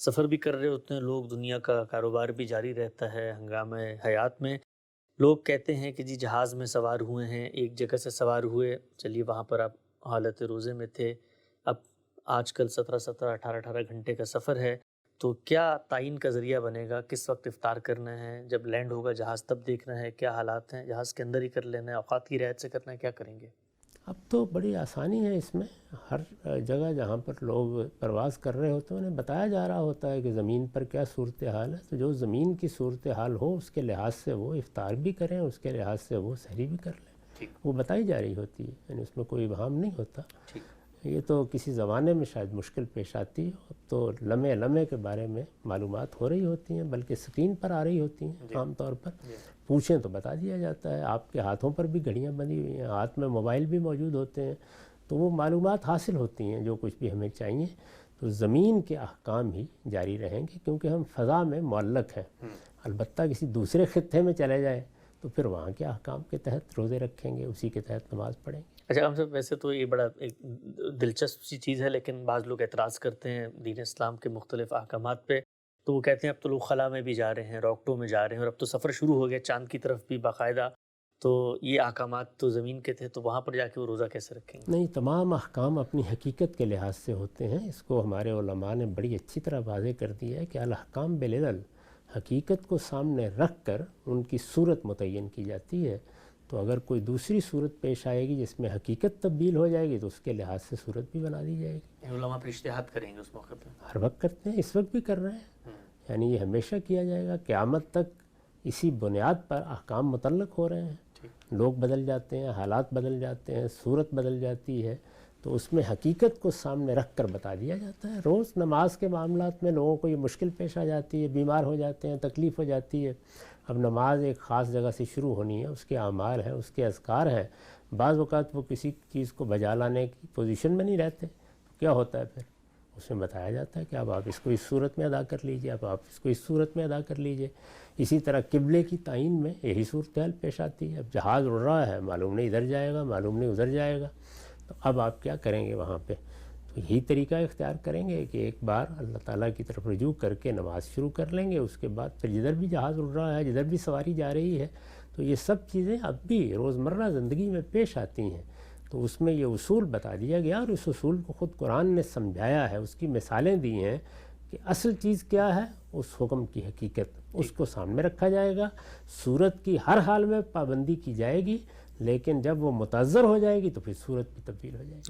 سفر بھی کر رہے ہوتے ہیں لوگ، دنیا کا کاروبار بھی جاری رہتا ہے ہنگامہ حیات میں۔ لوگ کہتے ہیں کہ جی جہاز میں سوار ہوئے ہیں، ایک جگہ سے سوار ہوئے، چلیے وہاں پر آپ حالت روزے میں تھے، اب آج کل 17 18 گھنٹے کا سفر ہے، تو کیا تعین کا ذریعہ بنے گا؟ کس وقت افطار کرنا ہے؟ جب لینڈ ہوگا جہاز تب دیکھنا ہے کیا حالات ہیں؟ جہاز کے اندر ہی کر لینا ہے؟ اوقات کی رعایت سے کرنا ہے؟ کیا کریں گے؟ اب تو بڑی آسانی ہے اس میں، ہر جگہ جہاں پر لوگ پرواز کر رہے ہوتے ہیں انہیں بتایا جا رہا ہوتا ہے کہ زمین پر کیا صورتحال ہے، تو جو زمین کی صورتحال ہو اس کے لحاظ سے وہ افطار بھی کریں، اس کے لحاظ سے وہ سحری بھی کر لیں، وہ بتائی جا رہی ہوتی ہے، یعنی اس میں کوئی ابہام نہیں ہوتا۔ یہ تو کسی زمانے میں شاید مشکل پیش آتی ہے، اب تو لمحے لمحے کے بارے میں معلومات ہو رہی ہوتی ہیں، بلکہ اسکرین پر آ رہی ہوتی ہیں عام طور پر، پوچھیں تو بتا دیا جاتا ہے۔ آپ کے ہاتھوں پر بھی گھڑیاں بندھی ہوئی ہیں، ہاتھ میں موبائل بھی موجود ہوتے ہیں، تو وہ معلومات حاصل ہوتی ہیں جو کچھ بھی ہمیں چاہیے۔ تو زمین کے احکام ہی جاری رہیں گے کیونکہ ہم فضا میں معلق ہیں، البتہ کسی دوسرے خطے میں چلے جائیں تو پھر وہاں کے احکام کے تحت روزے رکھیں گے، اسی کے تحت نماز پڑھیں گے۔ اچھا، ہم سب ویسے تو یہ بڑا ایک دلچسپ سی چیز ہے، لیکن بعض لوگ اعتراض کرتے ہیں دین اسلام کے مختلف احکامات پہ، تو وہ کہتے ہیں اب تو لوگ خلا میں بھی جا رہے ہیں، راکٹوں میں جا رہے ہیں، اور اب تو سفر شروع ہو گیا چاند کی طرف بھی باقاعدہ، تو یہ احکامات تو زمین کے تھے، تو وہاں پر جا کے وہ روزہ کیسے رکھیں گے؟ نہیں، تمام احکام اپنی حقیقت کے لحاظ سے ہوتے ہیں، اس کو ہمارے علماء نے بڑی اچھی طرح واضح کر دیا ہے کہ الاحکام بالعلل، حقیقت کو سامنے رکھ کر ان کی صورت متعین کی جاتی ہے، تو اگر کوئی دوسری صورت پیش آئے گی جس میں حقیقت تبدیل ہو جائے گی تو اس کے لحاظ سے صورت بھی بنا دی جائے گی۔ علماء پر اجتہاد کریں گے اس موقع پہ؟ ہر وقت کرتے ہیں، اس وقت بھی کر رہے ہیں، یعنی یہ ہمیشہ کیا جائے گا، قیامت تک اسی بنیاد پر احکام متعلق ہو رہے ہیں۔ لوگ بدل جاتے ہیں، حالات بدل جاتے ہیں، صورت بدل جاتی ہے، تو اس میں حقیقت کو سامنے رکھ کر بتا دیا جاتا ہے۔ روز نماز کے معاملات میں لوگوں کو یہ مشکل پیش آ جاتی ہے، بیمار ہو جاتے ہیں، تکلیف ہو جاتی ہے۔ اب نماز ایک خاص جگہ سے شروع ہونی ہے، اس کے اعمال ہیں، اس کے اذکار ہیں، بعض اوقات وہ کسی چیز کو بجا لانے کی پوزیشن میں نہیں رہتے، تو کیا ہوتا ہے پھر اس میں بتایا جاتا ہے کہ اب آپ اس کو اس صورت میں ادا کر لیجئے، اب آپ اس کو اس صورت میں ادا کر لیجئے۔ اسی طرح قبلے کی تعین میں یہی صورتحال پیش آتی ہے، اب جہاز اڑ رہا ہے، معلوم نہیں ادھر جائے گا، معلوم نہیں ادھر جائے گا، تو اب آپ کیا کریں گے وہاں پہ؟ تو یہی طریقہ اختیار کریں گے کہ ایک بار اللہ تعالیٰ کی طرف رجوع کر کے نماز شروع کر لیں گے، اس کے بعد پھر جدھر بھی جہاز اڑ رہا ہے، جدھر بھی سواری جا رہی ہے، تو یہ سب چیزیں اب بھی روزمرہ زندگی میں پیش آتی ہیں، تو اس میں یہ اصول بتا دیا گیا، اور اس اصول کو خود قرآن نے سمجھایا ہے، اس کی مثالیں دی ہیں کہ اصل چیز کیا ہے، اس حکم کی حقیقت، اس کو سامنے رکھا جائے گا، صورت کی ہر حال میں پابندی کی جائے گی، لیکن جب وہ متعذر ہو جائے گی تو پھر صورت بھی تبدیل ہو جائے گی۔